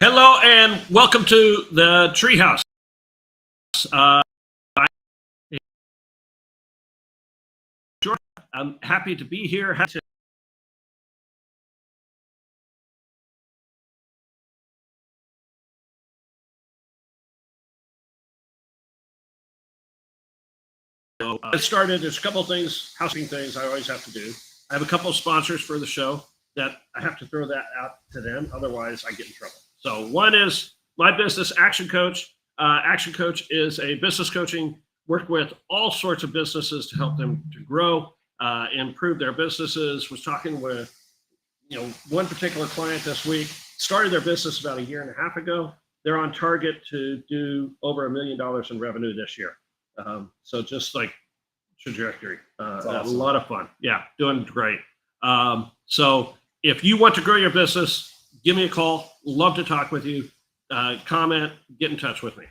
Hello and welcome to the Treehouse. Uh, I'm happy to be here. It started. There's a couple of things, housekeeping things I always have to do. I have a couple of sponsors for the show that I have to throw that out to them. Otherwise, I get in trouble. So one is my business, Action Coach. Action Coach is a business coaching, work with all sorts of businesses to help them to grow, improve their businesses. Was talking with one particular client this week, started their business about a year and a half ago. They're on target to do over $1 million in revenue this year. So just like trajectory, awesome. A lot of fun. Yeah, doing great. So if you want to grow your business, give me a call. Love to talk with you. Comment, get in touch with me.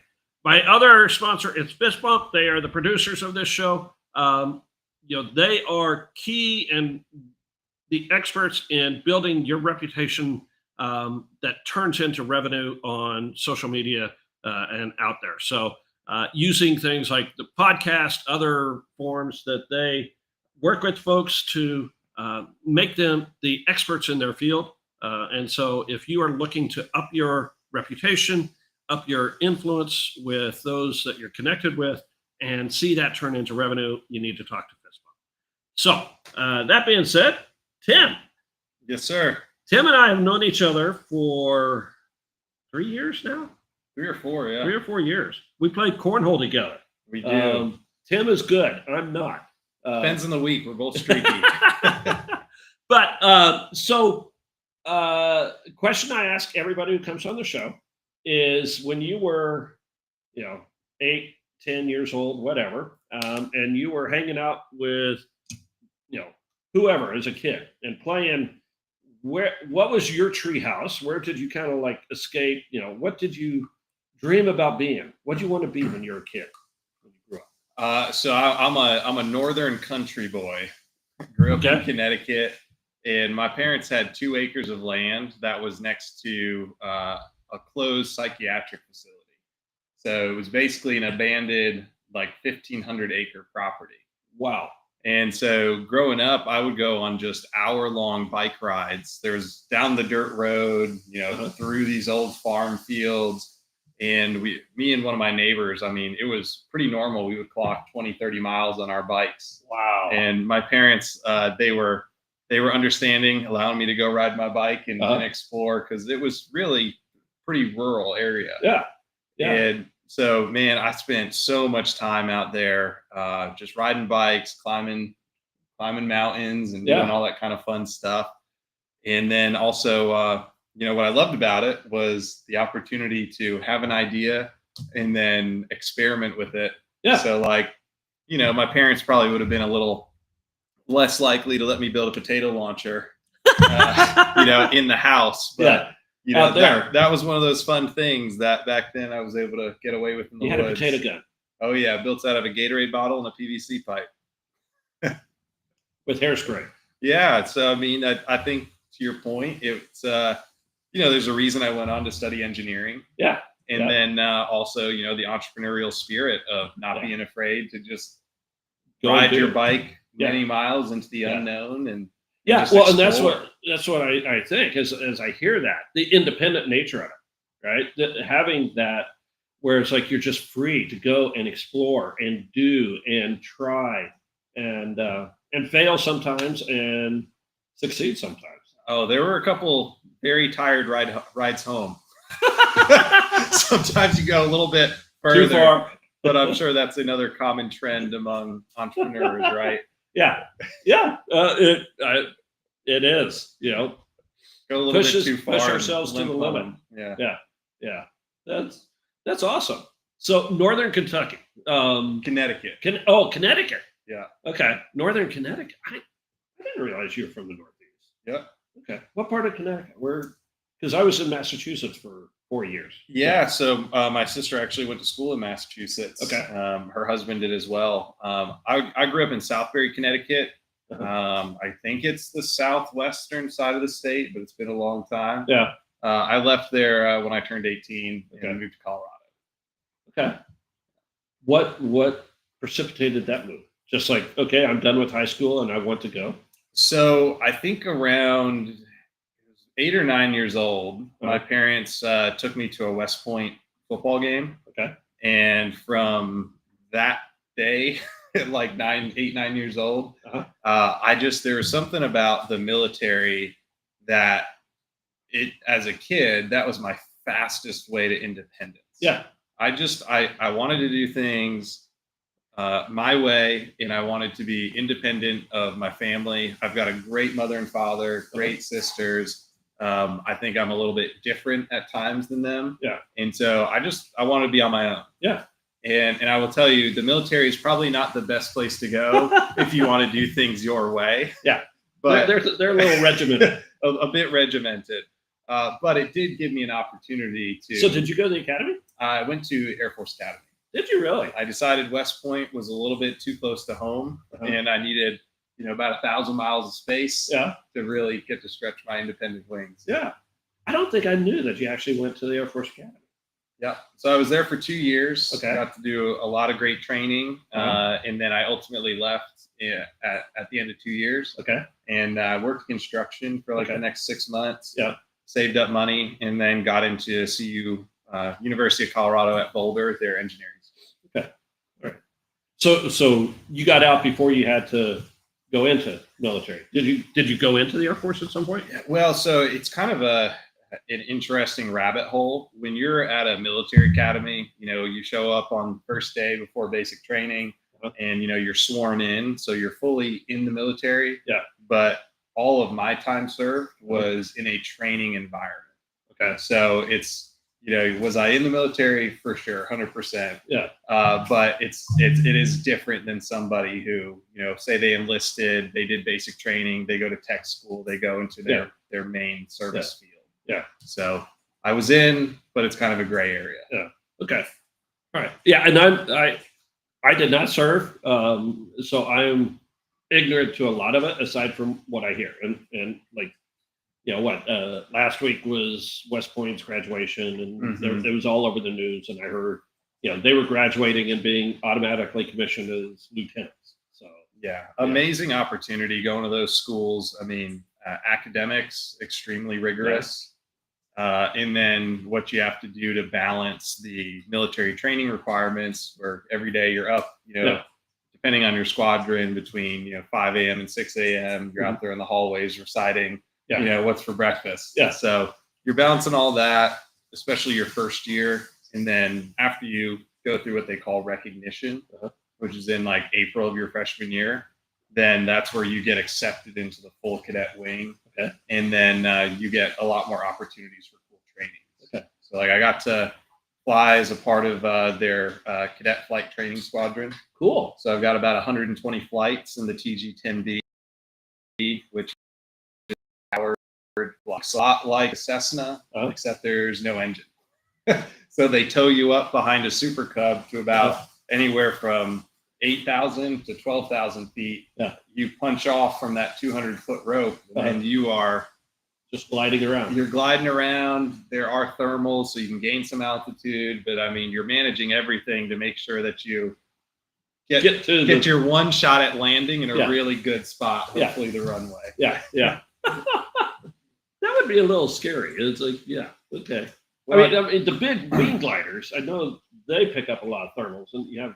My other sponsor, it's Fist Bump. They are the producers of this show. They are key and the experts in building your reputation that turns into revenue on social media and out there. So using things like the podcast, other forms that they work with folks to make them the experts in their field. And so if you are looking to up your reputation, up your influence with those that you're connected with, and see that turn into revenue, you need to talk to Fist Bump. So that being said, Tim. Yes, sir. Tim and I have known each other for 3 years now. 3 or 4, yeah. 3 or 4 years. We played cornhole together. We do. Tim is good. I'm not. Depends on the week. We're both streaky. But question I ask everybody who comes on the show is when you were, 8, 10 years old, whatever, and you were hanging out with, whoever as a kid and playing, what was your tree house? Where did you kind of like escape? What did you dream about being? What did you want to be when you were a kid, when you grew up? So I'm a northern country boy. Grew up in Connecticut, and my parents had 2 acres of land that was next to a closed psychiatric facility. So it was basically an abandoned, like 1,500 acre property. Wow. And so growing up, I would go on just hour-long bike rides. There's down the dirt road, through these old farm fields. And me and one of my neighbors, it was pretty normal. We would clock 20, 30 miles on our bikes. Wow. And my parents, they were understanding, allowing me to go ride my bike and explore, because it was really pretty rural area. Yeah. And so, man, I spent so much time out there, just riding bikes, climbing mountains, and doing all that kind of fun stuff. And then also, what I loved about it was the opportunity to have an idea and then experiment with it. Yeah. So, my parents probably would have been a little less likely to let me build a potato launcher, in the house, but. That was one of those fun things that back then I was able to get away with in the woods. You had a potato gun. Oh, yeah. Built out of a Gatorade bottle and a PVC pipe. With hairspray. Yeah. So, I think to your point, it's, there's a reason I went on to study engineering. Yeah. And then also, the entrepreneurial spirit of not being afraid to just ride your bike many miles into the unknown and well, and that's what I think as I hear that, the independent nature of it, right? That having that where it's like you're just free to go and explore and do and try and fail sometimes and succeed sometimes. Oh, there were a couple very tired rides home. Sometimes you go a little bit further, too far, but I'm sure that's another common trend among entrepreneurs, right? Yeah. It is, go a little bit too far, push ourselves to the limit. Yeah. That's awesome. So Northern Kentucky, Connecticut. Connecticut. Yeah. Okay. Northern Connecticut. I didn't realize you were from the Northeast. Yeah. Okay. What part of Connecticut? Because I was in Massachusetts for 4 years. Yeah. So my sister actually went to school in Massachusetts. Okay. Her husband did as well. I grew up in Southbury, Connecticut. I think it's the southwestern side of the state, but it's been a long time. Yeah. I left there when I turned 18 and moved to Colorado. Okay. What precipitated that move? Just like, okay, I'm done with high school and I want to go. So I think around 8 or 9 years old, my parents took me to a West Point football game. Okay. And from that day, like 8, 9 years old, there was something about the military that as a kid, that was my fastest way to independence. Yeah. I wanted to do things my way, and I wanted to be independent of my family. I've got a great mother and father, great sisters. I think I'm a little bit different at times than them. Yeah. And so I wanted to be on my own. Yeah. And I will tell you, the military is probably not the best place to go if you want to do things your way. Yeah. But they're a little regimented. a bit regimented. But it did give me an opportunity to. So did you go to the academy? I went to Air Force Academy. Did you really? I decided West Point was a little bit too close to home, and I needed, about 1,000 miles of space to really get to stretch my independent wings. Yeah. I don't think I knew that you actually went to the Air Force Academy. Yeah. So I was there for 2 years. Okay. Got to do a lot of great training. And then I ultimately left at the end of 2 years. Okay. And worked construction for the next 6 months. Yeah. Saved up money and then got into CU, University of Colorado at Boulder, their engineering school. Okay. All right. So you got out before you had to go into military. Did you go into the Air Force at some point? Yeah, well, so it's kind of an interesting rabbit hole. When you're at a military academy, you show up on first day before basic training and, you're sworn in. So you're fully in the military. Yeah. But all of my time served was in a training environment. Okay. So it's, was I in the military? For sure, 100%. Yeah. But it is different than somebody who, say they enlisted, they did basic training, they go to tech school, they go into their main service field. Yeah. So I was in, but it's kind of a gray area. Yeah. Okay. All right. Yeah. And I did not serve. So I'm ignorant to a lot of it aside from what I hear. And like, last week was West Point's graduation and it was all over the news. And I heard, they were graduating and being automatically commissioned as lieutenants. So yeah, amazing opportunity going to those schools. I mean, academics, extremely rigorous. And then what you have to do to balance the military training requirements where every day you're up, depending on your squadron between, 5 a.m. and 6 a.m., you're out there in the hallways reciting, what's for breakfast. Yeah. So you're balancing all that, especially your first year. And then after you go through what they call recognition, which is in April of your freshman year, then that's where you get accepted into the full cadet wing. Okay. And then you get a lot more opportunities for full training. Okay. So I got to fly as a part of their cadet flight training squadron. Cool. So I've got about 120 flights in the TG-10B, which is powered a lot like a Cessna, except there's no engine. So they tow you up behind a Super Cub to about anywhere from 8,000 to 12,000 feet. Yeah. You punch off from that 200-foot rope and you are just gliding around. You're gliding around. There are thermals, so you can gain some altitude, but I mean, you're managing everything to make sure that you get your one shot at landing in a really good spot, hopefully the runway. Yeah. Yeah. That would be a little scary. It's like, okay. Well, I mean, the big wing gliders, I know they pick up a lot of thermals and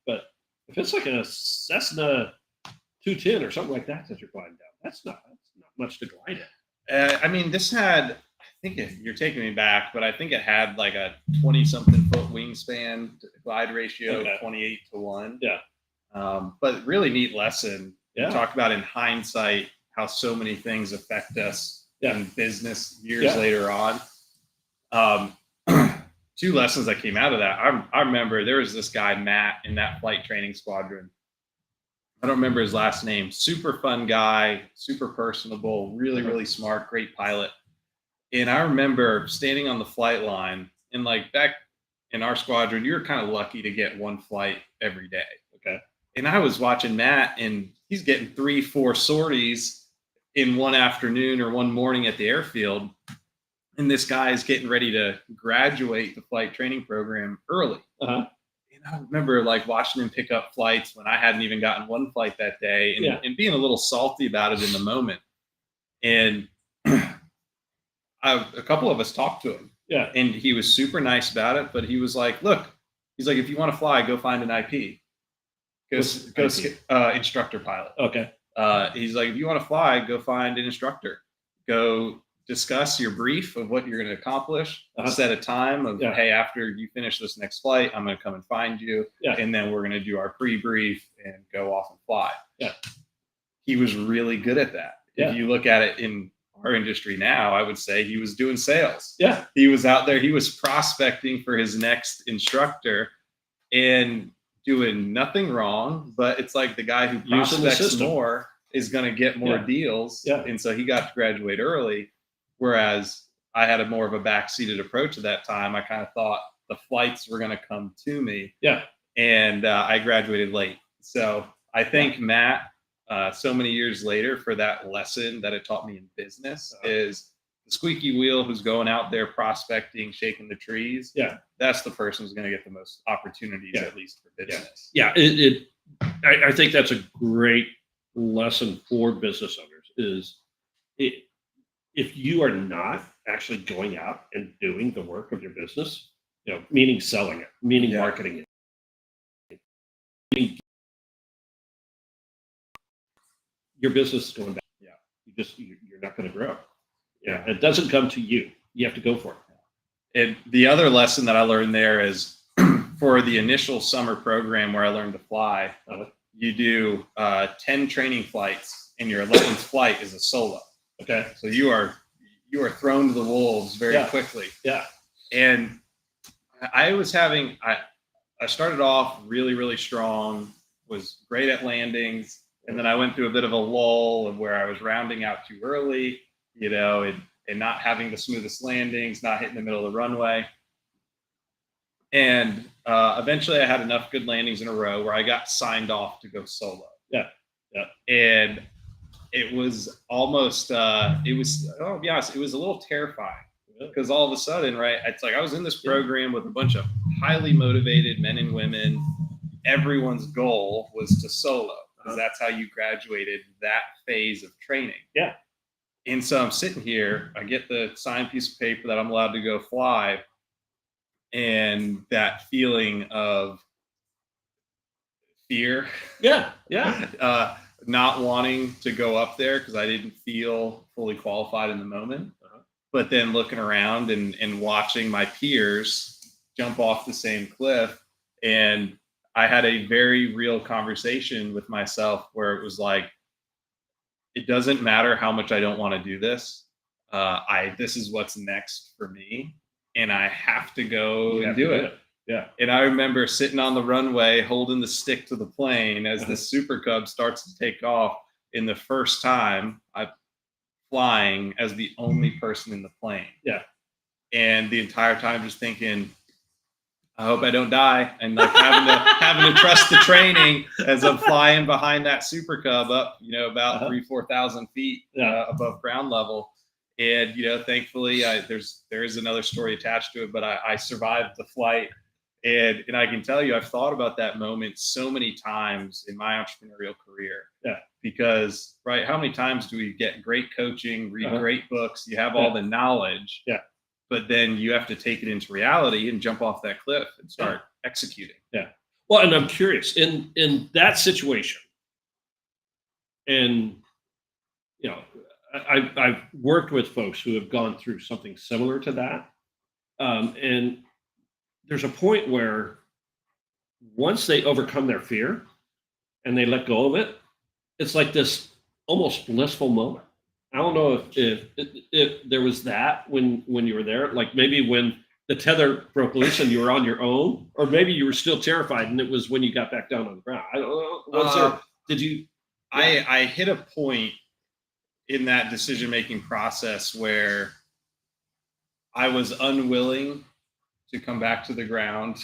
but if it's like a Cessna 210 or something like that you're gliding down, that's not much to glide at. I mean, this had, I think you're taking me back, but I think it had like a 20-something foot wingspan glide ratio of 28-1. Yeah. But really neat lesson. Yeah. You talk about in hindsight how so many things affect us in business years later on. Two lessons that came out of that. I remember there was this guy, Matt, in that flight training squadron. I don't remember his last name. Super fun guy, super personable, really, really smart, great pilot. And I remember standing on the flight line and back in our squadron, you were kind of lucky to get one flight every day. Okay. And I was watching Matt and he's getting 3-4 sorties in one afternoon or one morning at the airfield. and this guy is getting ready to graduate the flight training program early. Uh-huh. And I remember like watching him pick up flights when I hadn't even gotten one flight that day, and being a little salty about it in the moment. And a couple of us talked to him. Yeah. And he was super nice about it, but he was like, look, he's like, if you want to fly, go find an IP. Go instructor pilot. Okay. He's like, if you want to fly, go find an instructor. Go discuss your brief of what you're going to accomplish. Set a time of, hey, after you finish this next flight, I'm going to come and find you. And then we're going to do our pre-brief and go off and fly. He was really good at that. If you look at it in our industry now, I would say he was doing sales. He was out there. He was prospecting for his next instructor and doing nothing wrong. But it's like the guy who prospects more is going to get more deals. And so he got to graduate early. Whereas I had a more of a backseated approach at that time. I kind of thought the flights were going to come to me. And I graduated late. So I thank Matt so many years later for that lesson that it taught me in business is the squeaky wheel who's going out there prospecting, shaking the trees. That's the person who's going to get the most opportunities, at least for business. I think that's a great lesson for business owners is if you are not actually going out and doing the work of your business, meaning selling it, meaning marketing it, meaning your business is going back. You're not going to grow. It doesn't come to you. You have to go for it. And the other lesson that I learned there is for the initial summer program where I learned to fly, you do 10 training flights, and your 11th flight is a solo. Okay. So you are thrown to the wolves very quickly. And I started off really, really strong, was great at landings. And then I went through a bit of a lull of where I was rounding out too early, and not having the smoothest landings, not hitting the middle of the runway. And eventually I had enough good landings in a row where I got signed off to go solo. And it was almost, I'll be honest, it was a little terrifying because all of a sudden, it's like I was in this program with a bunch of highly motivated men and women. Everyone's goal was to solo. Because that's how you graduated that phase of training. And so I'm sitting here, I get the signed piece of paper that I'm allowed to go fly, and that feeling of fear. Not wanting to go up there because I didn't feel fully qualified in the moment. But then looking around and watching my peers jump off the same cliff, and I had a very real conversation with myself where it was like, it doesn't matter how much I don't want to do this. This is what's next for me, and I have to go and do it. And I remember sitting on the runway, holding the stick to the plane as the Super Cub starts to take off. In the first time I'm flying as the only person in the plane. And the entire time just thinking, I hope I don't die, and like having to trust the training as I'm flying behind that Super Cub up, about 3,000-4,000 feet above ground level. And thankfully, there is another story attached to it, but I survived the flight, and I can tell you, I've thought about that moment so many times in my entrepreneurial career. Because how many times do we get great coaching, read great books, you have all the knowledge, but then you have to take it into reality and jump off that cliff and start executing. Well, and I'm curious in that situation, and I've worked with folks who have gone through something similar to that, and there's a point where once they overcome their fear and they let go of it, it's like this almost blissful moment. I don't know if there was that when you were there, like maybe when the tether broke loose and you were on your own, or maybe you were still terrified and it was when you got back down on the ground. I don't know. Did you? I hit a point in that decision-making process where I was unwilling to come back to the ground.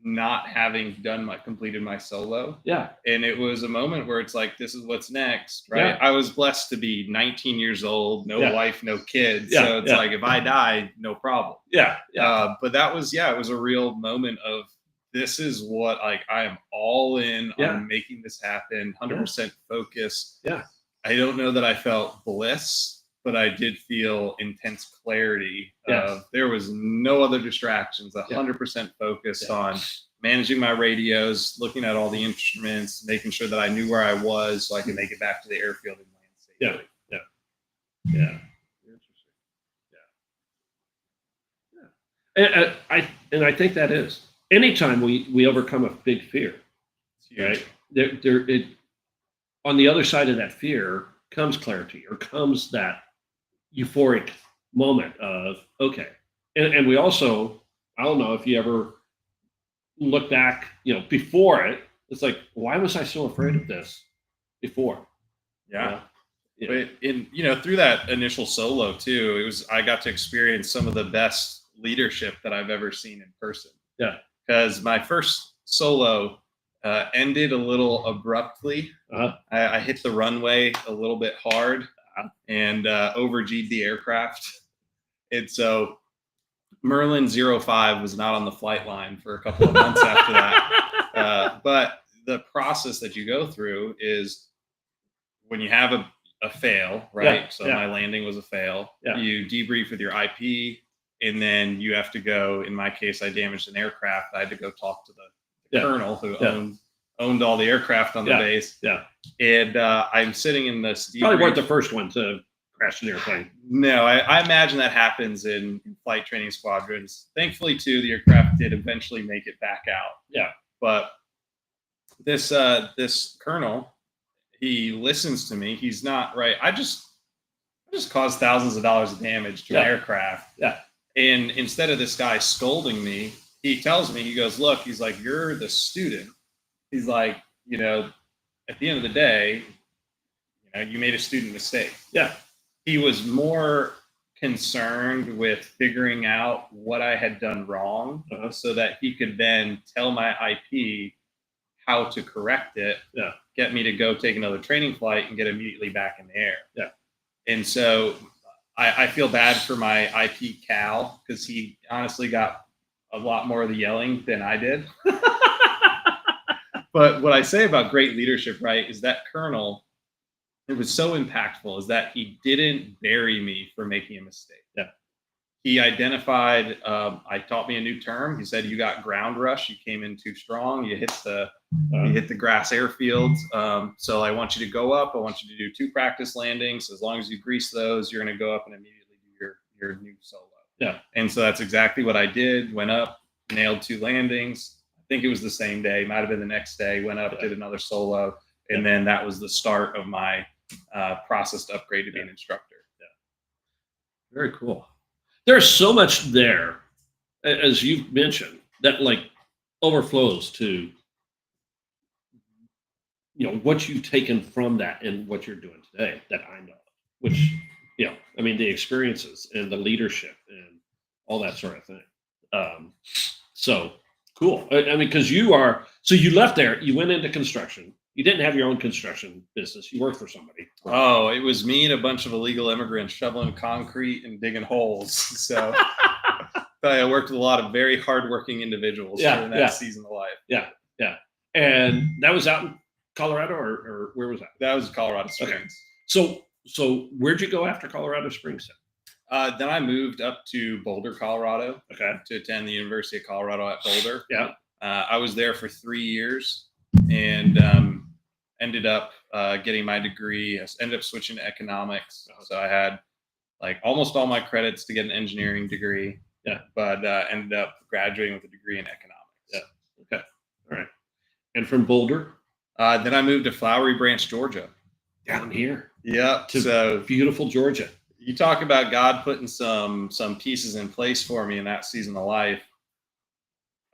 not having completed my solo. Yeah. And it was a moment where it's like, this is what's next, right? Yeah. I was blessed to be 19 years old, no wife, no kids. Yeah, So it's like, if I die, no problem. Yeah. Yeah. But that was, it was a real moment of, this is what, like, I am all in on making this happen, 100% focus. Yeah. I don't know that I felt bliss, but I did feel intense clarity. There was no other distractions, 100% focused on managing my radios, looking at all the instruments, making sure that I knew where I was so I could make it back to the airfield and land safely. Yeah. Interesting. Yeah. And I think that is anytime we overcome a big fear, right? It on the other side of that fear comes clarity, or comes that euphoric moment of, okay. And we also, I don't know if you ever look back, before it's like, why was I so afraid of this before? Yeah. But through that initial solo too, I got to experience some of the best leadership that I've ever seen in person. Yeah. Because my first solo ended a little abruptly. I hit the runway a little bit hard and over-G'd the aircraft. And so Merlin 05 was not on the flight line for a couple of months after that. But the process that you go through is, when you have a fail, right? So my landing was a fail. You debrief with your IP, and then you have to go. In my case, I damaged an aircraft. I had to go talk to the colonel who owned all the aircraft on the base. Yeah. And I'm sitting in this debrief. Probably weren't the first one to crash an airplane. No, I imagine that happens in flight training squadrons. Thankfully, too, the aircraft did eventually make it back out. Yeah. But this colonel, he listens to me. He's not right. I just caused thousands of dollars of damage to an aircraft. Yeah. And instead of this guy scolding me, he tells me, he goes, look, he's like, you're the student. He's like, at the end of the day, you made a student mistake. Yeah. He was more concerned with figuring out what I had done wrong so that he could then tell my IP how to correct it, get me to go take another training flight and get immediately back in the air. Yeah. And so I feel bad for my IP Cal, because he honestly got a lot more of the yelling than I did. But what I say about great leadership, right, is that colonel, it was so impactful, is that he didn't bury me for making a mistake. Yeah. He identified, I taught me a new term. He said, you got ground rush. You came in too strong. You hit the grass airfield. So I want you to go up. I want you to do 2 practice landings. As long as you grease those, you're going to go up and immediately do your new solo. Yeah. And so that's exactly what I did. Went up, nailed 2 landings. I think it was the same day. Might have been the next day. Went up, did another solo. And then that was the start of my process to upgrade to be an instructor. Yeah. Very cool. There's so much there, as you've mentioned, that like overflows to, what you've taken from that and what you're doing today that I know, which, the experiences and the leadership and all that sort of thing. So cool. Because you left there, you went into construction. You didn't have your own construction business. You worked for somebody. Oh, it was me and a bunch of illegal immigrants shoveling concrete and digging holes. So I worked with a lot of very hardworking individuals during that season of life. Yeah, yeah. And that was out in Colorado, or where was that? That was Colorado Springs. Okay. So where'd you go after Colorado Springs? Then I moved up to Boulder, Colorado, to attend the University of Colorado at Boulder. Yeah. I was there for 3 years and ended up getting my degree. I ended up switching to economics. So I had like almost all my credits to get an engineering degree. Yeah. But ended up graduating with a degree in economics. Yeah. Okay. All right. And from Boulder? Then I moved to Flowery Branch, Georgia. Down here. Yep. So beautiful Georgia. You talk about God putting some pieces in place for me in that season of life.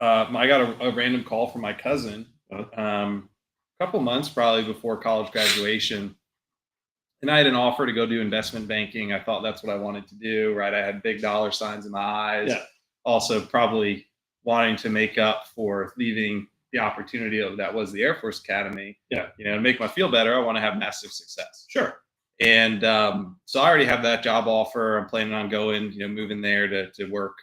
I got a random call from my cousin a couple months probably before college graduation. And I had an offer to go do investment banking. I thought that's what I wanted to do, right? I had big dollar signs in my eyes. Yeah. Also probably wanting to make up for leaving the opportunity that was the Air Force Academy. Yeah. To make my feel better, I want to have massive success. Sure. And so I already have that job offer. I'm planning on going, moving there to work.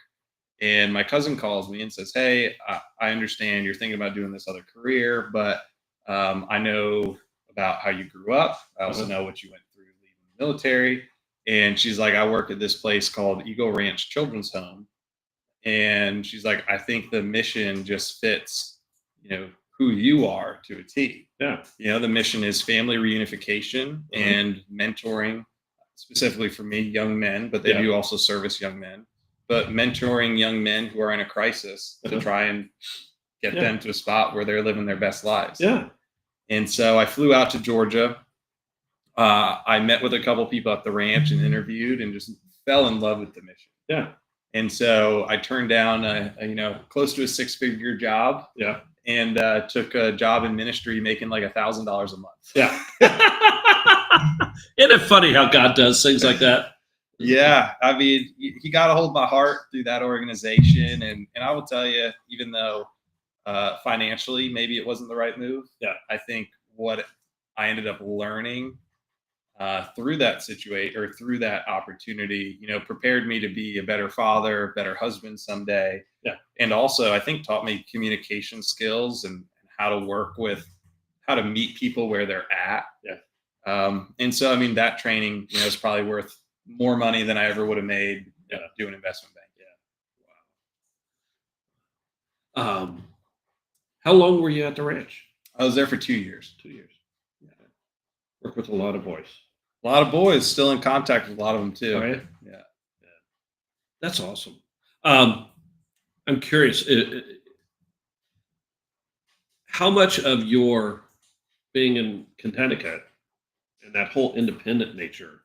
And my cousin calls me and says, "Hey, I understand you're thinking about doing this other career, but I know about how you grew up. I also know what you went through leaving the military." And she's like, "I work at this place called Eagle Ranch Children's Home." And she's like, "I think the mission just fits, who you are to a T." Yeah. The mission is family reunification and mentoring, specifically for me, young men, but they do also service young men, but mentoring young men who are in a crisis to try and get them to a spot where they're living their best lives. Yeah. And so I flew out to Georgia. I met with a couple people at the ranch and interviewed and just fell in love with the mission. Yeah. And so I turned down a close to a 6-figure job. Yeah. And took a job in ministry making like $1,000 a month. Yeah. Isn't it funny how God does things like that? Yeah. I mean, he got a hold of my heart through that organization. And I will tell you, even though financially, maybe it wasn't the right move. Yeah. I think what I ended up learning through that situation or through that opportunity, prepared me to be a better father, better husband someday. Yeah. And also I think taught me communication skills and how to meet people where they're at. Yeah. And so, I mean, that training, is probably worth more money than I ever would have made doing investment banking. Yeah. Wow. How long were you at the ranch? I was there for 2 years. 2 years. Yeah. Worked with a lot of boys. A lot of boys, still in contact with a lot of them too. Right. Yeah. That's awesome. I'm curious, how much of your being in Connecticut and that whole independent nature,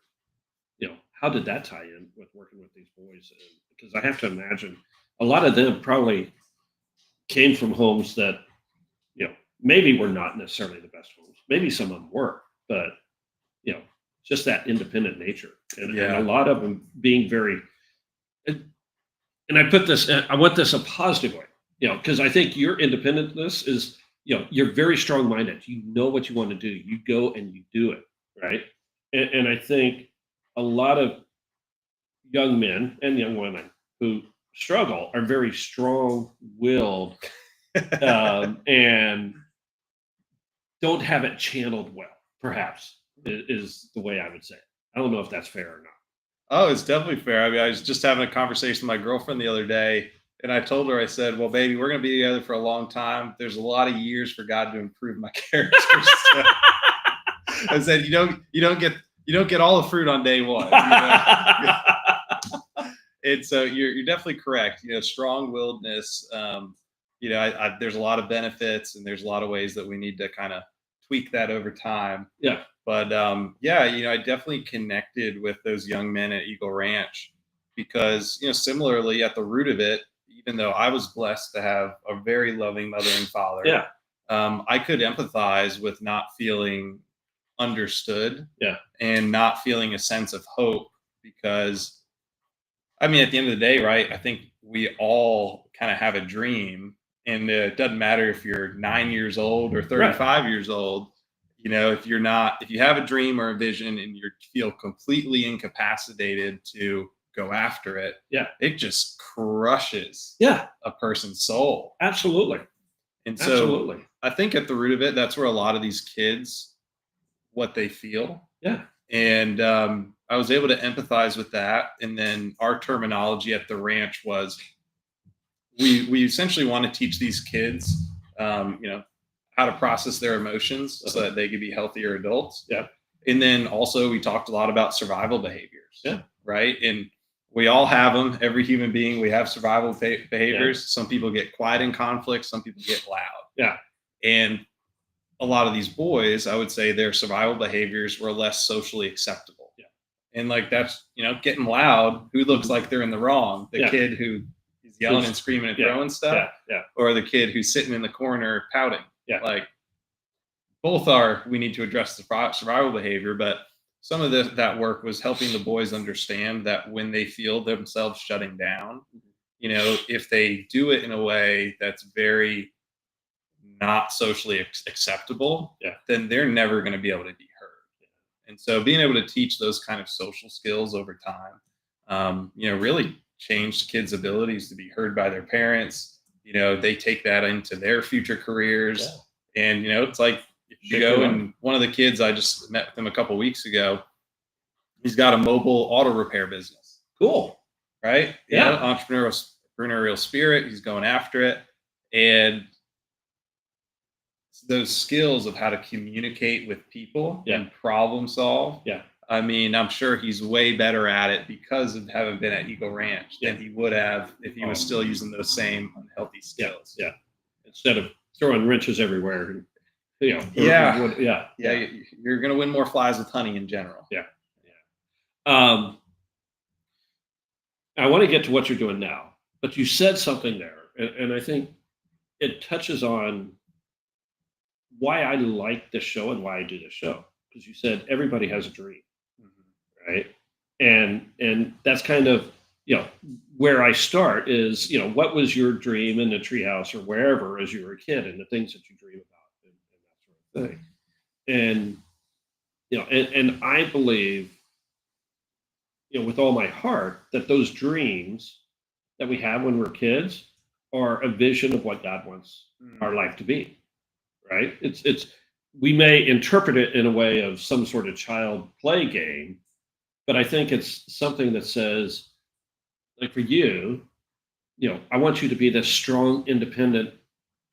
how did that tie in with working with these boys? Because I have to imagine a lot of them probably came from homes that, maybe were not necessarily the best homes. Maybe some of them were, but, just that independent nature. And a lot of them being very, and I want this a positive way, because I think your independentness is, you're very strong minded. You know what you want to do. You go and you do it. Right. And I think a lot of young men and young women who struggle are very strong willed and don't have it channeled well, perhaps is the way I would say it. I don't know if that's fair or not. Oh, it's definitely fair. I mean, I was just having a conversation with my girlfriend the other day, and I told her, I said, "Well, baby, we're going to be together for a long time. There's a lot of years for God to improve my character." So I said, "You don't get all the fruit on day one." And so you're definitely correct. Strong-willedness. There's a lot of benefits, and there's a lot of ways that we need to kind of tweak that over time. Yeah. But I definitely connected with those young men at Eagle Ranch because, similarly at the root of it, even though I was blessed to have a very loving mother and father, I could empathize with not feeling understood and not feeling a sense of hope because, I mean, at the end of the day, right, I think we all kind of have a dream, and it doesn't matter if you're 9 years old or 35 years old. If you have a dream or a vision and you feel completely incapacitated to go after it, it just crushes a person's soul. Absolutely. And so I think at the root of it, that's where a lot of these kids, what they feel. Yeah. And I was able to empathize with that. And then our terminology at the ranch was we essentially want to teach these kids, how to process their emotions so that they could be healthier adults. Yeah. And then also we talked a lot about survival behaviors. Yeah. Right. And we all have them. Every human being, we have survival behaviors. Yeah. Some people get quiet in conflict. Some people get loud. Yeah. And a lot of these boys, I would say their survival behaviors were less socially acceptable. Yeah. And that's, getting loud. Who looks like they're in the wrong? The kid who is yelling and screaming and throwing stuff, or the kid who's sitting in the corner pouting. Yeah. Both we need to address the survival behavior, but some of that work was helping the boys understand that when they feel themselves shutting down, if they do it in a way that's very not socially acceptable, then they're never going to be able to be heard. And so being able to teach those kind of social skills over time, really changed kids' abilities to be heard by their parents. They take that into their future careers. And, it's like, if you go, and one of the kids, I just met with him a couple weeks ago, he's got a mobile auto repair business. Cool. Right? Entrepreneurial spirit. He's going after it. And those skills of how to communicate with people and problem solve. I mean, I'm sure he's way better at it because of having been at Eagle Ranch than he would have if he was still using those same unhealthy skills. Instead of throwing wrenches everywhere. You're going to win more flies with honey in general. I want to get to what you're doing now, but you said something there, and I think it touches on why I like this show and why I do this show. Because you said everybody has a dream, right? And that's kind of where I start is what was your dream in the treehouse or wherever as you were a kid, and the things that you dream about and that sort of thing. And I believe with all my heart that those dreams that we have when we're kids are a vision of what God wants our life to be. Right? It's we may interpret it in a way of some sort of child play game, but I think it's something that says, like for you, I want you to be this strong, independent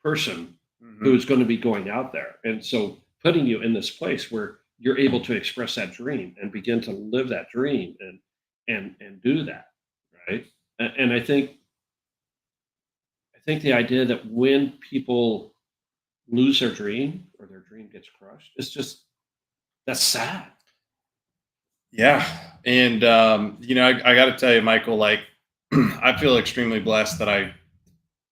person who is going to be going out there. And so putting you in this place where you're able to express that dream and begin to live that dream and do that. Right. And I think the idea that when people lose their dream or their dream gets crushed, that's sad. And I got to tell you, Michael, like I feel extremely blessed that I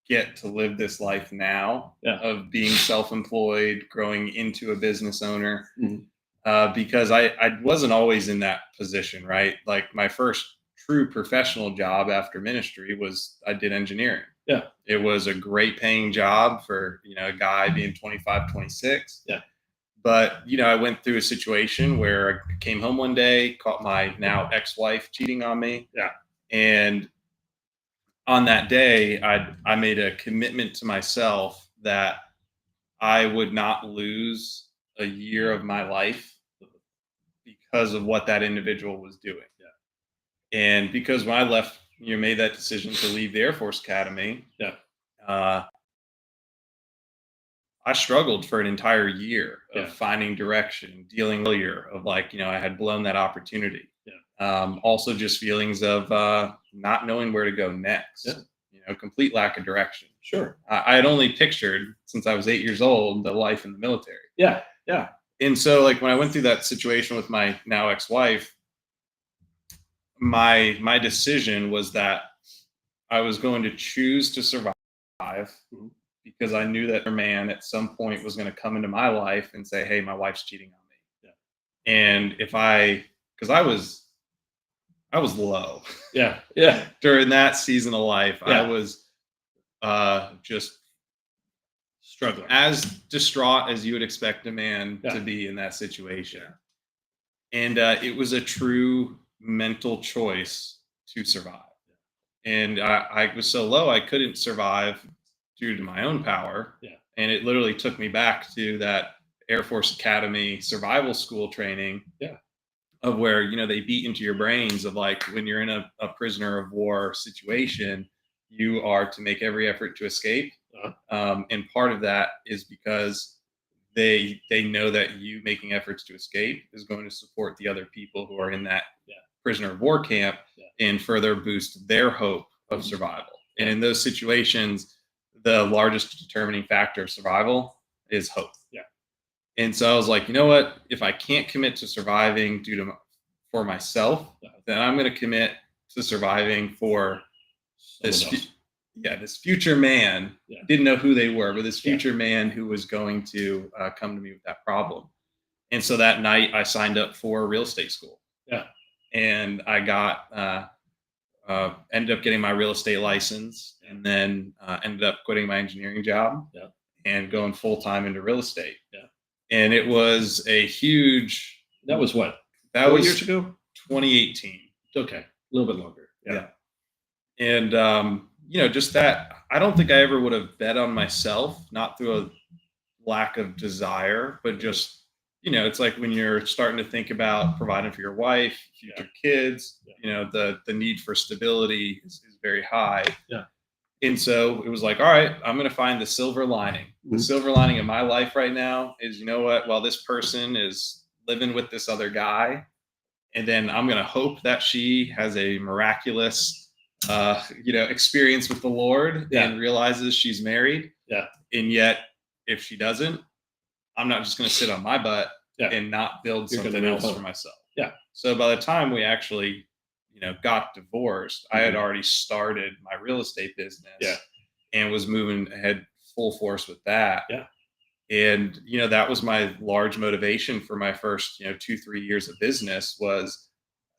get to live this life now of being self-employed, growing into a business owner, because I wasn't always in that position, right? Like my first true professional job after ministry was I did engineering. It was a great paying job for, a guy being 25, 26. But, I went through a situation where I came home one day, caught my now ex-wife cheating on me. And on that day, I made a commitment to myself that I would not lose a year of my life because of what that individual was doing. And because when I left, made that decision to leave the Air Force Academy, I struggled for an entire year of finding direction, dealing with failure of I had blown that opportunity. Also just feelings of not knowing where to go next, complete lack of direction. I had only pictured since I was 8 years old, the life in the military. And so when I went through that situation with my now ex-wife, my decision was that I was going to choose to survive because I knew that a man at some point was going to come into my life and say, hey, my wife's cheating on me. And because I was low. During that season of life, I was just struggling, as distraught as you would expect a man to be in that situation. And it was a true mental choice to survive. And I was so low, I couldn't survive due to my own power. And it literally took me back to that Air Force Academy survival school training of where, they beat into your brains of when you're in a prisoner of war situation, you are to make every effort to escape. And part of that is because they know that you making efforts to escape is going to support the other people who are in that prisoner of war camp and further boost their hope of survival. And in those situations, the largest determining factor of survival is hope. And so I was like, you know what? If I can't commit to surviving for myself, then I'm going to commit to surviving for this future man. Didn't know who they were, but this future man who was going to come to me with that problem. And so that night I signed up for real estate school. And I got ended up getting my real estate license, and then ended up quitting my engineering job Yeah. and going full time into real estate. Yeah. And it was a huge. That was what? That 4 was years ago? 2018. Okay. A little bit longer. Yeah. And just that, I don't think I ever would have bet on myself, not through a lack of desire, but just, it's like when you're starting to think about providing for your wife, future kids, the need for stability is very high. Yeah. And so it was like, all right, I'm going to find the silver lining. The silver lining in my life right now is, you know what? Well, this person is living with this other guy, and then I'm going to hope that she has a miraculous, experience with the Lord and realizes she's married. Yeah. And yet, if she doesn't, I'm not just going to sit on my butt and not build something else for myself. Yeah. So by the time we actually, got divorced, I had already started my real estate business. Yeah. And was moving ahead full force with that. Yeah. And, that was my large motivation for my first, 2-3 years of business, was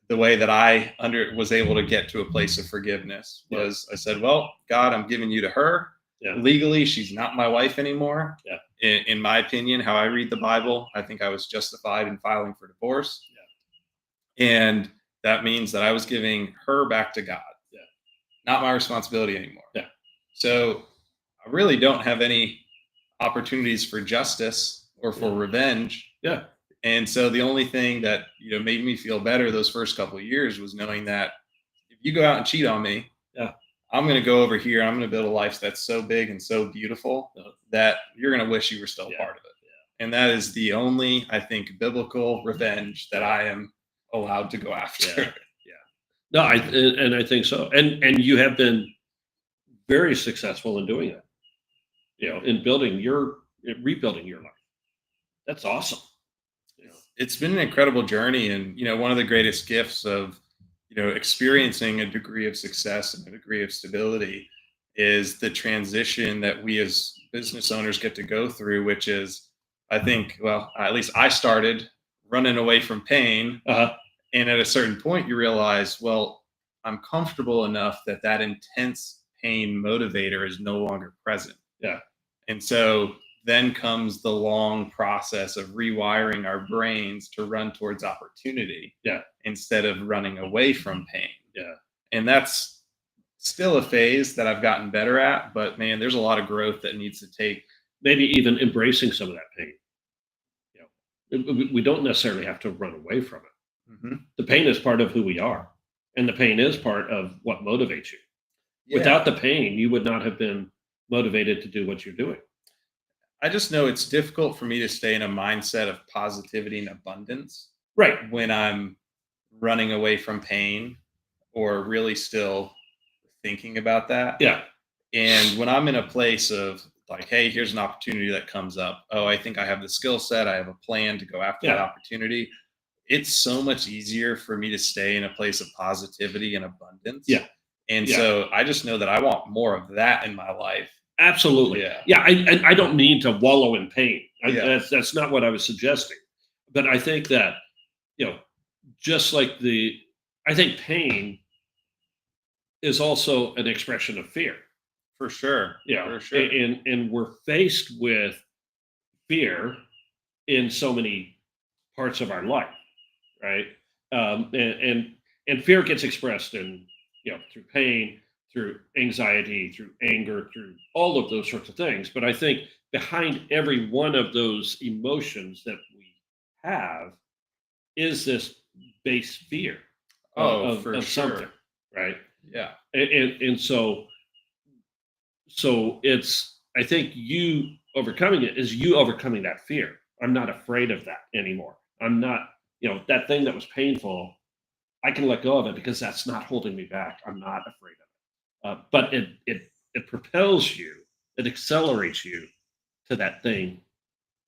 the way that I was able to get to a place of forgiveness was I said, well, God, I'm giving you to her. Yeah. Legally, she's not my wife anymore. Yeah. In my opinion, how I read the Bible, I think I was justified in filing for divorce. Yeah. And that means that I was giving her back to God. Yeah. Not my responsibility anymore. Yeah. So I really don't have any opportunities for justice or for revenge. Yeah. And so the only thing that, made me feel better those first couple of years was knowing that if you go out and cheat on me, I'm going to go over here. I'm going to build a life that's so big and so beautiful that you're going to wish you were still part of it. Yeah. And that is the only, I think, biblical revenge that I am allowed to go after. Yeah. No, I think so. And you have been very successful in doing it. In rebuilding your life. That's awesome. It's been an incredible journey, and one of the greatest gifts of experiencing a degree of success and a degree of stability is the transition that we as business owners get to go through, which is, I think, well, at least I started running away from pain. And at a certain point, you realize, well, I'm comfortable enough that intense pain motivator is no longer present. Yeah. And so then comes the long process of rewiring our brains to run towards opportunity. Yeah. Instead of running away from pain. Yeah. And that's still a phase that I've gotten better at, but man, there's a lot of growth that needs to take. Maybe even embracing some of that pain. We don't necessarily have to run away from it. Mm-hmm. The pain is part of who we are, and the pain is part of what motivates you. Yeah. Without the pain, you would not have been motivated to do what you're doing. I just know it's difficult for me to stay in a mindset of positivity and abundance. Right. When I'm running away from pain or really still thinking about that. Yeah. And when I'm in a place of like, hey, here's an opportunity that comes up. Oh, I think I have the skill set. I have a plan to go after that opportunity. It's so much easier for me to stay in a place of positivity and abundance. Yeah. And so I just know that I want more of that in my life. Absolutely. Yeah. I don't mean to wallow in pain. That's not what I was suggesting. But I think that, just like I think pain is also an expression of fear. For sure. Yeah. For sure. And we're faced with fear in so many parts of our life, right? And fear gets expressed in, through pain, through anxiety, through anger, through all of those sorts of things. But I think behind every one of those emotions that we have is this base fear of sure. something, right? Yeah. And so it's, I think you overcoming it is you overcoming that fear. I'm not afraid of that anymore. I'm not, that thing that was painful, I can let go of it because that's not holding me back. I'm not afraid of it. But it propels you, it accelerates you to that thing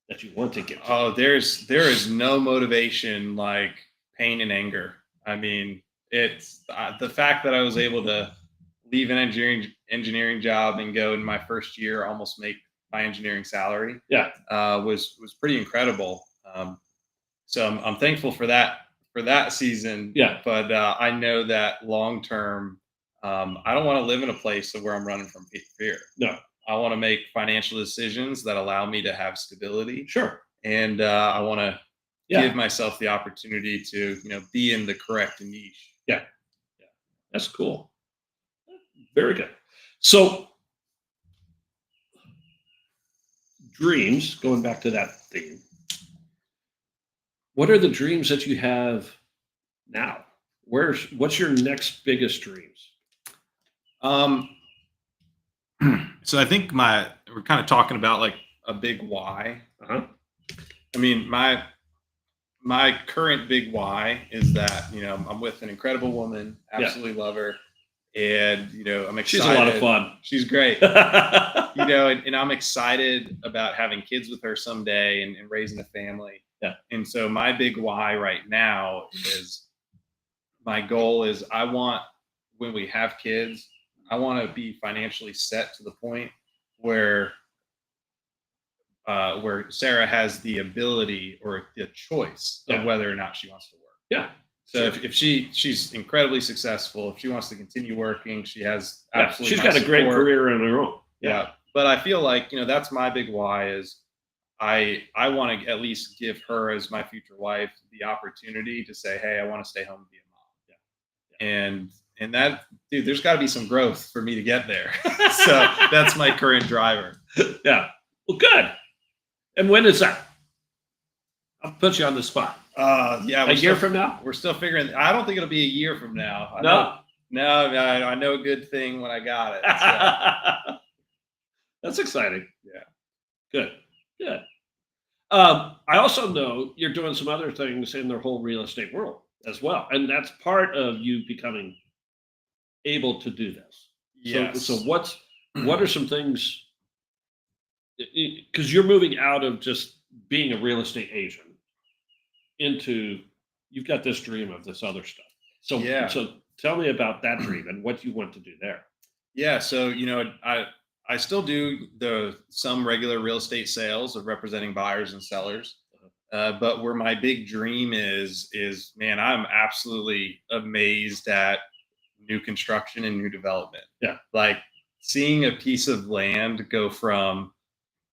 that you want to get to. Oh, there is no motivation like pain and anger. I mean, it's the fact that I was able to leave an engineering job and go in my first year almost make my engineering salary. Yeah, was pretty incredible. So I'm thankful for that season. Yeah. But I know that long term, I don't want to live in a place where I'm running from fear. No. I want to make financial decisions that allow me to have stability. Sure. And I want to Yeah. give myself the opportunity to, be in the correct niche. Yeah. Yeah. That's cool. Very good. So dreams, going back to that theme, what are the dreams that you have now? What's your next biggest dreams? So I think we're kind of talking about like a big why. Uh-huh. I mean, my current big why is that, I'm with an incredible woman, absolutely love her. And, I'm excited. She's a lot of fun. She's great. And I'm excited about having kids with her someday and raising a family. Yeah. And so my big why right now is, my goal is when we have kids, I want to be financially set to the point where Sarah has the ability or the choice of whether or not she wants to work. Yeah. So if she's incredibly successful, if she wants to continue working, she has absolutely. She's got a great career on her own. Yeah. But I feel like, that's my big why is I want to at least give her, as my future wife, the opportunity to say, hey, I want to stay home and be a mom. Yeah. And that, dude, there's got to be some growth for me to get there. So that's my current driver. Yeah. Well, good. And when is that? I'll put you on the spot. Yeah. A year from now? We're still figuring. I don't think it'll be a year from now. I know a good thing when I got it. So. That's exciting. Yeah. Good. Good. I also know you're doing some other things in the whole real estate world as well. And that's part of you becoming able to do this. Yes. So what are some things, because you're moving out of just being a real estate agent into, you've got this dream of this other stuff. So tell me about that dream and what you want to do there. Yeah. So, I still do some regular real estate sales of representing buyers and sellers. But where my big dream is, man, I'm absolutely amazed at new construction and new development. Yeah. Like seeing a piece of land go from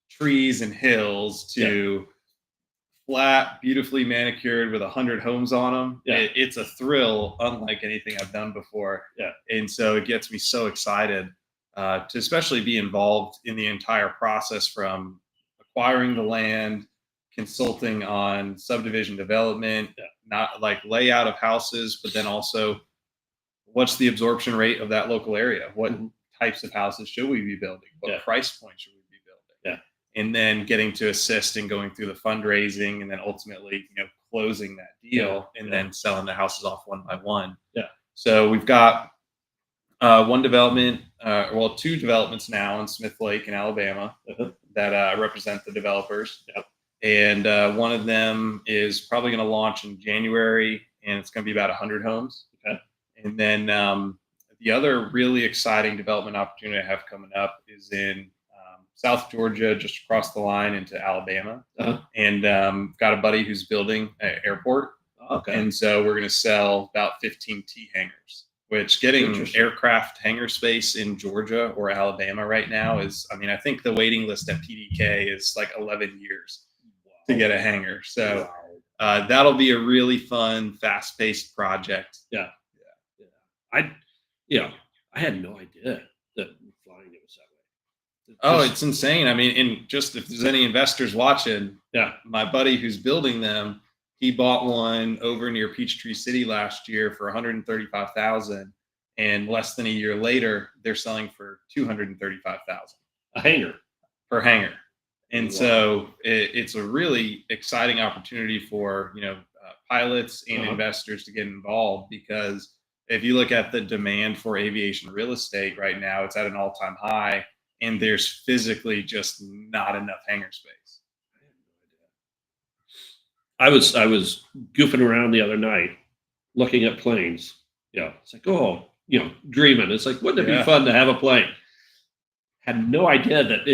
trees and hills to flat, beautifully manicured with 100 homes on them. Yeah. It's a thrill unlike anything I've done before. Yeah. And so it gets me so excited to especially be involved in the entire process, from acquiring the land, consulting on subdivision development, not like layout of houses, but then also what's the absorption rate of that local area? What types of houses should we be building? What price point should we be building? Yeah. And then getting to assist in going through the fundraising and then ultimately, closing that deal and then selling the houses off one by one. Yeah. So we've got one development, two developments now in Smith Lake in Alabama that represent the developers. Yep. And one of them is probably going to launch in January, and it's going to be about 100 homes. Okay. And then the other really exciting development opportunity I have coming up is in South Georgia, just across the line into Alabama. And got a buddy who's building an airport. Okay. And so we're going to sell about 15 T hangars. Which getting aircraft hangar space in Georgia or Alabama right now is, I think the waiting list at PDK is like 11 years to get a hangar. So that'll be a really fun, fast-paced project. Yeah. I had no idea that flying it was that way. It's insane. And just if there's any investors watching, my buddy who's building them, he bought one over near Peachtree City last year for $135,000, and less than a year later, they're selling for $235,000 a hangar per hangar. And so it's a really exciting opportunity for pilots and investors to get involved, because if you look at the demand for aviation real estate right now, it's at an all-time high, and there's physically just not enough hangar space. I was goofing around the other night looking at planes. It's like, dreaming. It's like, wouldn't it be fun to have a plane? Had no idea that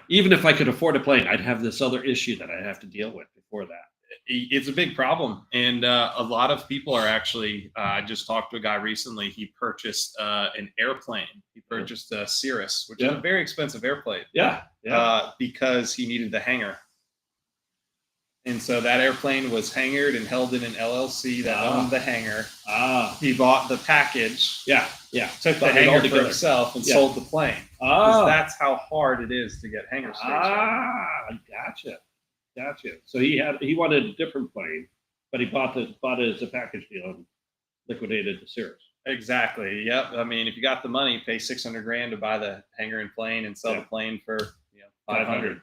even if I could afford a plane, I'd have this other issue that I have to deal with before that. It's a big problem, and a lot of people are actually. I just talked to a guy recently. He purchased an airplane. He purchased a Cirrus, which is a very expensive airplane. Yeah. Because he needed the hangar, and so that airplane was hangared and held in an LLC that owned the hangar. He bought the package. Yeah. Took the hangar for himself and sold the plane. Because that's how hard it is to get hangar space. Gotcha. So he wanted a different plane, but he bought it as a package deal and liquidated the Cirrus. Exactly. Yep. I mean, if you got the money, pay $600,000 to buy the hangar and plane, and sell the plane for $500.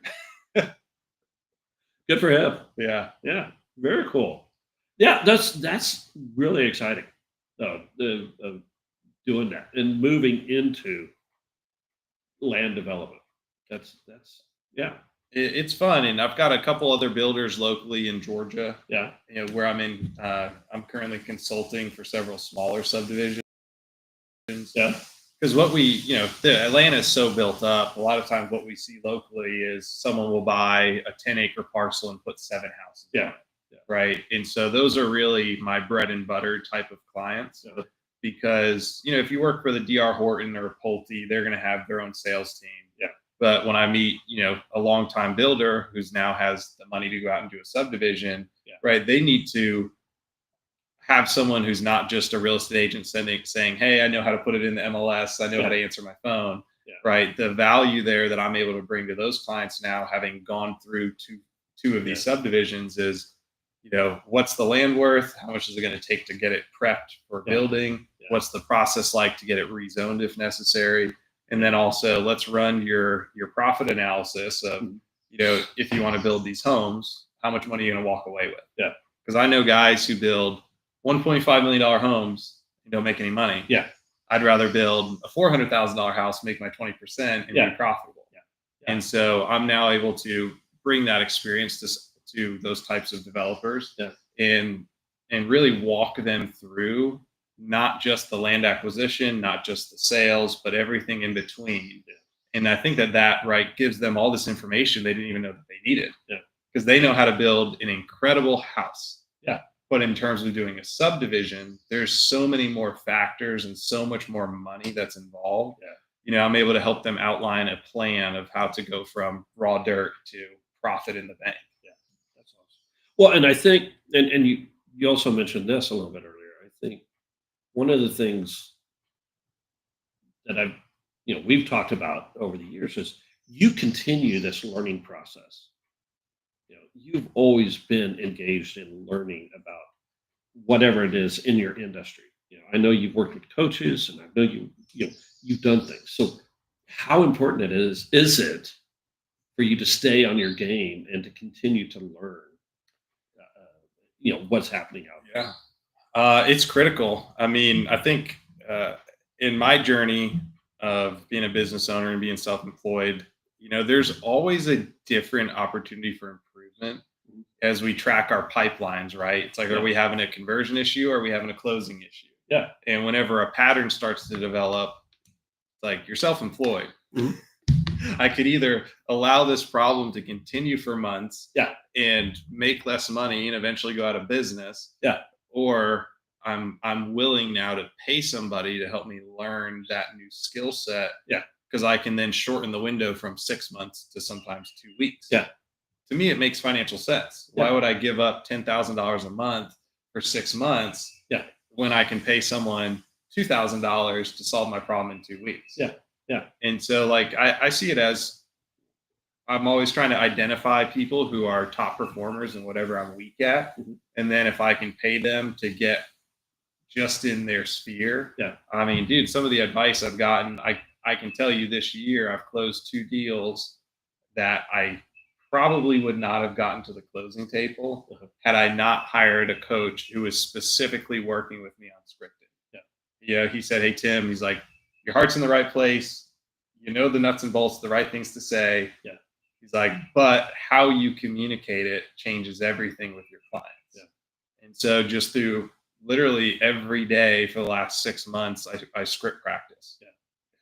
Good for him. Yeah. Very cool. Yeah, that's really exciting. Doing that and moving into land development. That's It's fun, and I've got a couple other builders locally in Georgia. Yeah. Where I'm in. I'm currently consulting for several smaller subdivisions. Yeah. Because what the Atlanta is so built up. A lot of times, what we see locally is someone will buy a 10-acre parcel and put 7 houses. Yeah. Right. And so those are really my bread and butter type of clients. Yeah. Because if you work for the DR Horton or Pulte, they're going to have their own sales team. Yeah. But when I meet, a longtime builder who's now has the money to go out and do a subdivision, right? They need to have someone who's not just a real estate agent saying, "Hey, I know how to put it in the MLS. I know how to answer my phone." Right. The value there that I'm able to bring to those clients now, having gone through two of these subdivisions, is, what's the land worth? How much is it going to take to get it prepped for building? What's the process like to get it rezoned if necessary? And then also, let's run your profit analysis of, if you want to build these homes, how much money are you going to walk away with? Yeah. Because I know guys who build $1.5 million homes and don't make any money. Yeah. I'd rather build a $400,000 house, make my 20%, and be profitable. Yeah. And so I'm now able to bring that experience to those types of developers and really walk them through not just the land acquisition, not just the sales, but everything in between. And I think that right gives them all this information they didn't even know that they needed. Because they know how to build an incredible house. But in terms of doing a subdivision, there's so many more factors and so much more money that's involved. I'm able to help them outline a plan of how to go from raw dirt to profit in the bank. That's awesome. Well, and I think, and you also mentioned this a little bit earlier. I think one of the things that we've talked about over the years is you continue this learning process. You've always been engaged in learning about whatever it is in your industry. I know you've worked with coaches, and I know you've done things. So how important is it for you to stay on your game and to continue to learn, what's happening out there? It's critical. I mean, I think in my journey of being a business owner and being self-employed, there's always a different opportunity for improvement as we track our pipelines, right? It's like, are we having a conversion issue, or are we having a closing issue? Yeah. And whenever a pattern starts to develop, like, you're self-employed. I could either allow this problem to continue for months and make less money and eventually go out of business. Or I'm willing now to pay somebody to help me learn that new skill set. Because I can then shorten the window from 6 months to sometimes 2 weeks. To me, it makes financial sense. Why would I give up $10,000 a month for 6 months when I can pay someone $2,000 to solve my problem in 2 weeks? And so, like, I see it as, I'm always trying to identify people who are top performers in whatever I'm weak at. And then if I can pay them to get just in their sphere. I mean, dude, some of the advice I've gotten, I can tell you this year, I've closed 2 deals that I probably would not have gotten to the closing table had I not hired a coach who was specifically working with me on scripting. He said, "Hey, Tim," he's like, "your heart's in the right place. You know the nuts and bolts, the right things to say." He's like, "But how you communicate it changes everything with your clients." And so just through literally every day for the last 6 months, I script practice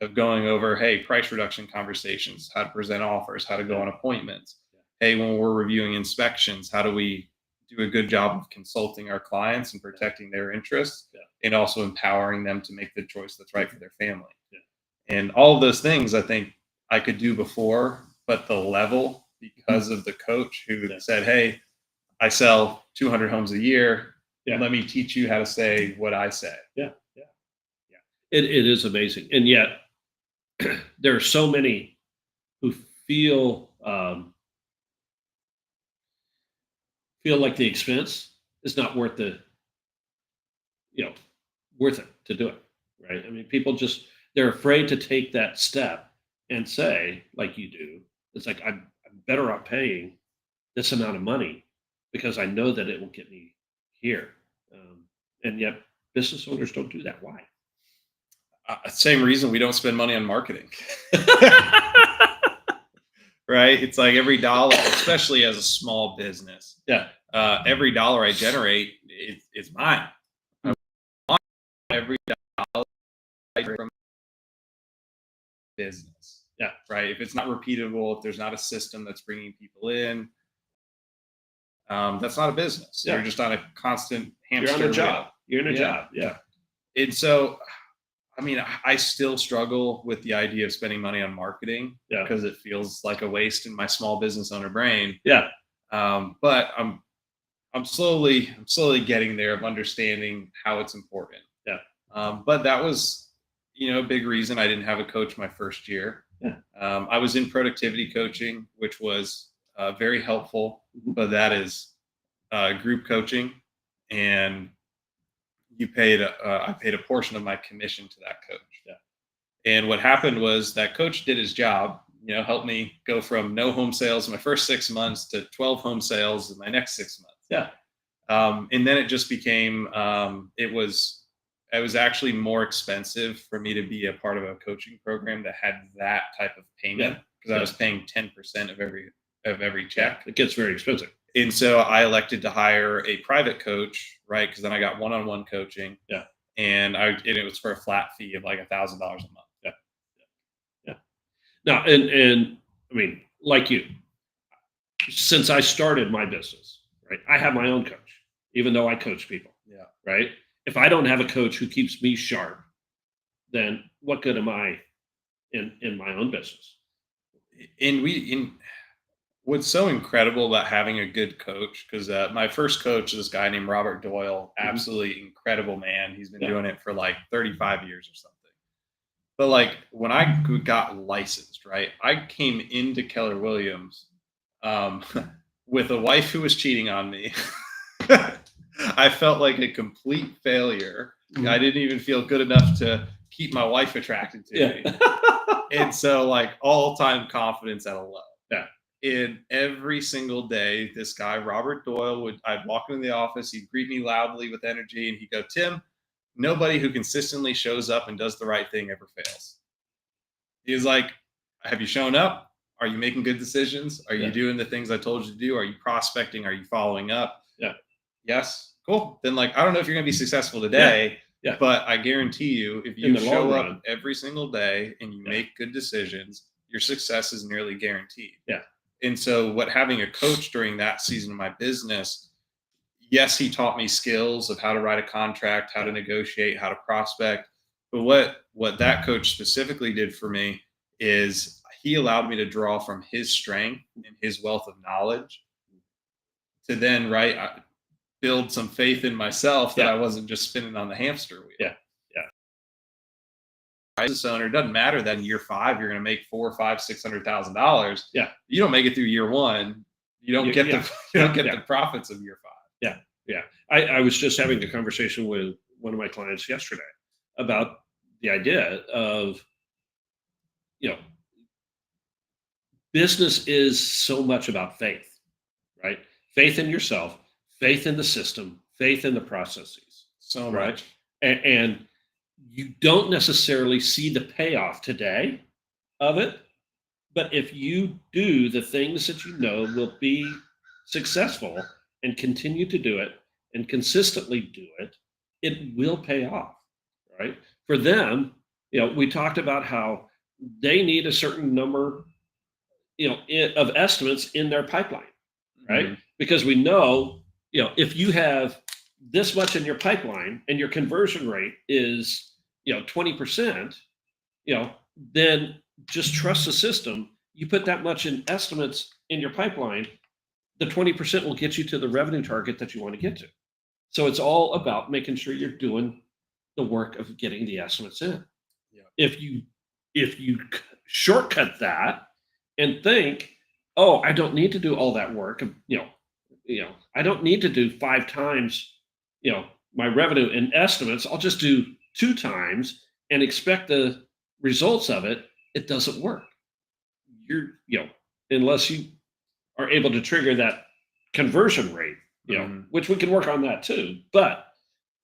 of going over, hey, price reduction conversations, how to present offers, how to go on appointments. Hey, when we're reviewing inspections, how do we do a good job of consulting our clients and protecting their interests, and also empowering them to make the choice that's right for their family. And all of those things I think I could do before, but the level, because of the coach who said, hey, I sell 200 homes a year. Let me teach you how to say what I say. It is amazing. And yet there are so many who feel like the expense is not worth worth it to do it. Right. I mean, people they're afraid to take that step and say, like you do, it's like, I'm better off paying this amount of money because I know that it will get me here. And yet business owners don't do that. Why? Same reason we don't spend money on marketing. Right? It's like every dollar, especially as a small business. Every dollar I generate is mine. I want every dollar from business. Right. If it's not repeatable, if there's not a system that's bringing people in, that's not a business. You're just on a constant hamster You're on a job. wheel. You're in a job. And so, I mean, I still struggle with the idea of spending money on marketing because it feels like a waste in my small business owner brain. But I'm slowly getting there of understanding how it's important. But that was, a big reason I didn't have a coach my first year. I was in productivity coaching, which was very helpful, but that is group coaching, and I paid a portion of my commission to that coach. And what happened was that coach did his job, helped me go from no home sales in my first 6 months to 12 home sales in my next 6 months. And then it just became, it was actually more expensive for me to be a part of a coaching program that had that type of payment, because I was paying 10% of every check. It gets very expensive. And so I elected to hire a private coach, right? Because then I got one-on-one coaching. And it was for a flat fee of like $1,000 a month. Now, and I mean, like you, since I started my business, right, I have my own coach, even though I coach people. Right. If I don't have a coach who keeps me sharp, then what good am I in my own business? What's so incredible about having a good coach, because my first coach is this guy named Robert Doyle, absolutely incredible man. He's been doing it for like 35 years or something. But like when I got licensed, right, I came into Keller Williams with a wife who was cheating on me. I felt like a complete failure. I didn't even feel good enough to keep my wife attracted to me. And so like all-time confidence at a low. And every single day, this guy, Robert Doyle, I'd walk into the office, he'd greet me loudly with energy, and he'd go, Tim, nobody who consistently shows up and does the right thing ever fails. He's like, have you shown up? Are you making good decisions? Are you doing the things I told you to do? Are you prospecting? Are you following up? Yes. Cool. Then like, I don't know if you're going to be successful today, but I guarantee you, if you show up every single day and you make good decisions, your success is nearly guaranteed. And so what having a coach during that season of my business, yes, he taught me skills of how to write a contract, how to negotiate, how to prospect. But what that coach specifically did for me is he allowed me to draw from his strength and his wealth of knowledge to then, build some faith in myself that I wasn't just spinning on the hamster wheel. Business owner, it doesn't matter that in year 5 you're going to make $400,000, $500,000, $600,000. You don't make it through year 1. You don't get the profits of year 5. I was just having a conversation with one of my clients yesterday about the idea of, business is so much about faith, right? Faith in yourself, faith in the system, faith in the processes. So much. And you don't necessarily see the payoff today of it, but if you do the things that you know will be successful and continue to do it and consistently do it, it will pay off, right? For them, we talked about how they need a certain number, of estimates in their pipeline, right? Because we know, if you have this much in your pipeline and your conversion rate is 20%, then just trust the system. You put that much in estimates in your pipeline, the 20% will get you to the revenue target that you want to get to. So it's all about making sure you're doing the work of getting the estimates in. Yeah. If you shortcut that and think, oh, I don't need to do all that work, I don't need to do 5 times, my revenue in estimates. I'll just do 2 times and expect the results of it. It doesn't work. Unless you are able to trigger that conversion rate, which we can work on that too. But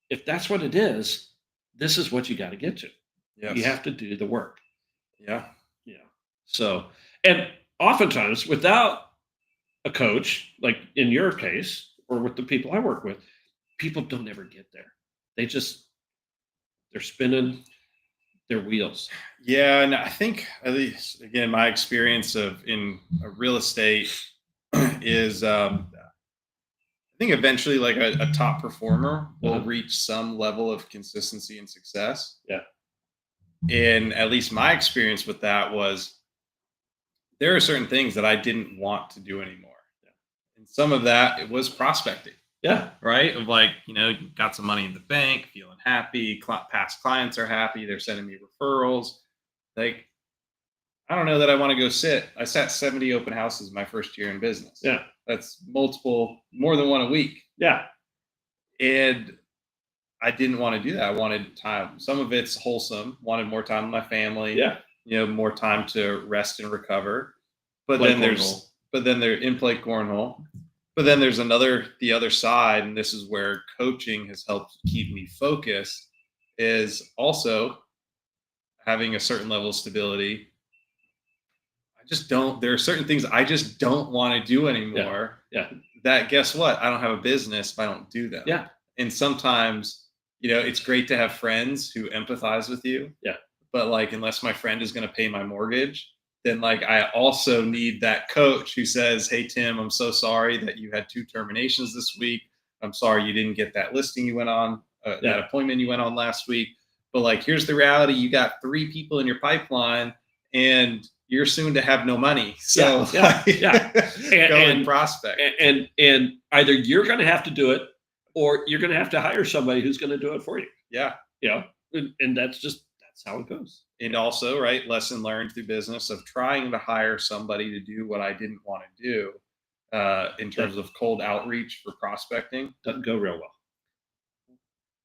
if that's what it is, this is what you got to get to. Yes. You have to do the work. Yeah. Yeah. So, and oftentimes without a coach, like in your case, or with the people I work with, people don't ever get there. They're spinning their wheels. Yeah. And I think, at least again, my experience in real estate is, I think eventually like a top performer will reach some level of consistency and success. Yeah. And at least my experience with that was there are certain things that I didn't want to do anymore. Yeah. And some of that, it was prospecting. Yeah. Right. Of like, you got some money in the bank, feeling happy. Past clients are happy. They're sending me referrals. Like, I don't know that I want to go sit. I sat 70 open houses my first year in business. Yeah. That's more than one a week. Yeah. And I didn't want to do that. I wanted time. Some of it's wholesome. Wanted more time with my family. Yeah. More time to rest and recover. But Play then they're in play cornhole. But then there's the other side, and this is where coaching has helped keep me focused, is also having a certain level of stability. There are certain things I just don't want to do anymore. Yeah. That, guess what? I don't have a business if I don't do them. Yeah. And sometimes, it's great to have friends who empathize with you. Yeah. But like, unless my friend is going to pay my mortgage, then like I also need that coach who says, hey, Tim, I'm so sorry that you had 2 terminations this week. I'm sorry you didn't get that listing you went on, that appointment you went on last week. But like, here's the reality. You got 3 people in your pipeline and you're soon to have no money. So and prospect. And either you're going to have to do it or you're going to have to hire somebody who's going to do it for you. Yeah. And that's how it goes. And also, right, lesson learned through business of trying to hire somebody to do what I didn't want to do in terms of cold outreach for prospecting. Doesn't go real well.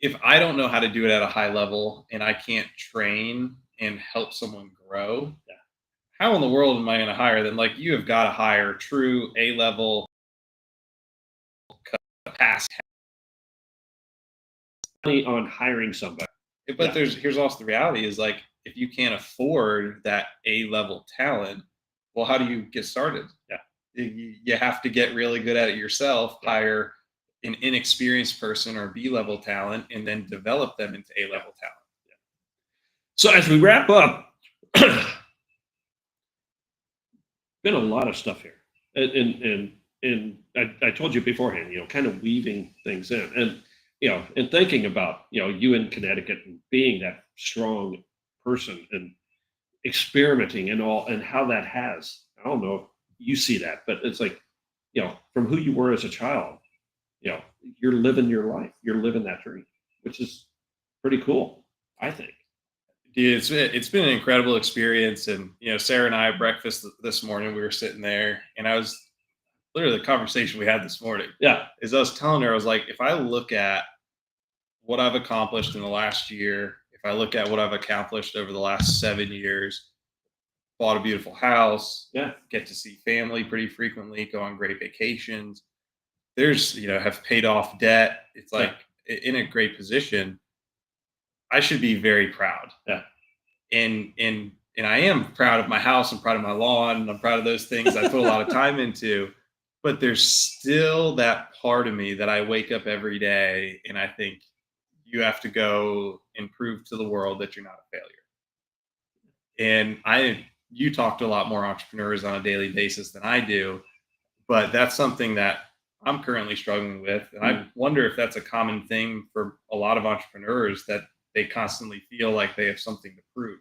If I don't know how to do it at a high level and I can't train and help someone grow, how in the world am I going to hire them? Like, you have got to hire true A-level pass money on hiring somebody. But here's also the reality is, like, if you can't afford that A-level talent, well, how do you get started? Yeah. You have to get really good at it yourself, hire an inexperienced person or B-level talent, and then develop them into A-level talent. Yeah. So as we wrap up, been a lot of stuff here. And I told you beforehand, kind of weaving things in. And and thinking about, you in Connecticut and being that strong person and experimenting and all, and how that has, I don't know if you see that, but it's like, from who you were as a child, you're living your life, you're living that dream, which is pretty cool, I think. Dude, it's been an incredible experience. And, Sarah and I had breakfast this morning, we were sitting there, and I was literally the conversation we had this morning. Yeah. Is I was telling her, I was like, if I look at what I've accomplished in the last year, if I look at what I've accomplished over the last 7 years, bought a beautiful house, get to see family pretty frequently, go on great vacations, have paid off debt. It's like in a great position. I should be very proud. Yeah. And I am proud of my house. I'm proud of my lawn. And I'm proud of those things I put a lot of time into. But there's still that part of me that I wake up every day and I think, you have to go and prove to the world that you're not a failure. And you talk to a lot more entrepreneurs on a daily basis than I do, but that's something that I'm currently struggling with. And I wonder if that's a common thing for a lot of entrepreneurs, that they constantly feel like they have something to prove.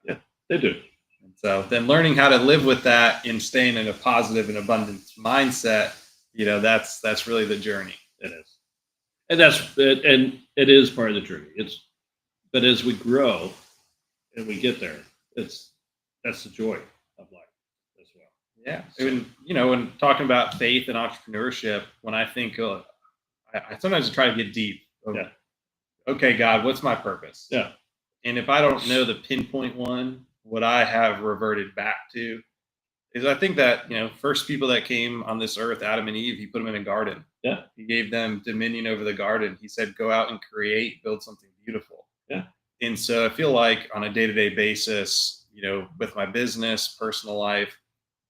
Yeah, they do. And so then learning how to live with that and staying in a positive and abundant mindset, that's really the journey. It is. And that's it, and it is part of the journey. But as we grow and we get there, that's the joy of life as well. Yeah. When talking about faith and entrepreneurship, when I think, I sometimes try to get deep. Yeah. Okay, God, what's my purpose? Yeah. And if I don't know the pinpoint one, what I have reverted back to is, I think that, first people that came on this earth, Adam and Eve, he put them in a garden. Yeah. He gave them dominion over the garden. He said, go out and build something beautiful. Yeah. And so I feel like on a day-to-day basis, with my business, personal life,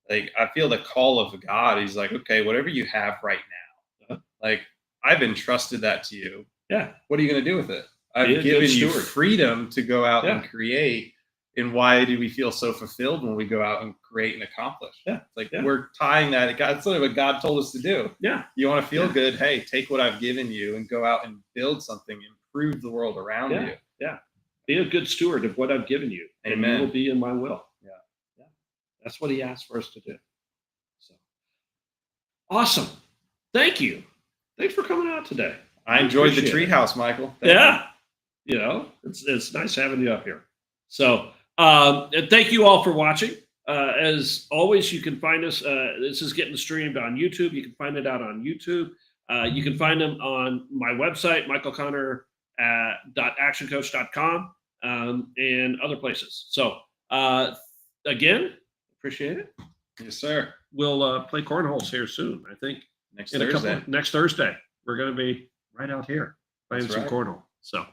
like I feel the call of God. He's like, okay, whatever you have right now, like I've entrusted that to you. Yeah. What are you going to do with it? I've Be a given good you steward. freedom to go out Yeah. and create. And why do we feel so fulfilled when we go out and create and accomplish? Yeah. Like Yeah. we're tying that. That's sort of what God told us to do. Yeah. You want to feel Yeah. good? Hey, take what I've given you and go out and build something, improve the world around Yeah. you. Yeah. Be a good steward of what I've given you. And Amen. you will be in my will. Yeah. Yeah. That's what he asked for us to do. So awesome. Thank you. Thanks for coming out today. I enjoyed the appreciate it. treehouse, Michael. Thank Yeah. It's nice having you up here. So and thank you all for watching. As always, you can find us. This is getting streamed on YouTube. You can find it out on YouTube. You can find them on my website, michaelconnor.actioncoach.com, and other places. So again, appreciate it. you. Yes, sir. We'll play cornholes here soon. I think Next in Thursday. next Thursday. We're going to be right out here playing That's some right. cornhole. So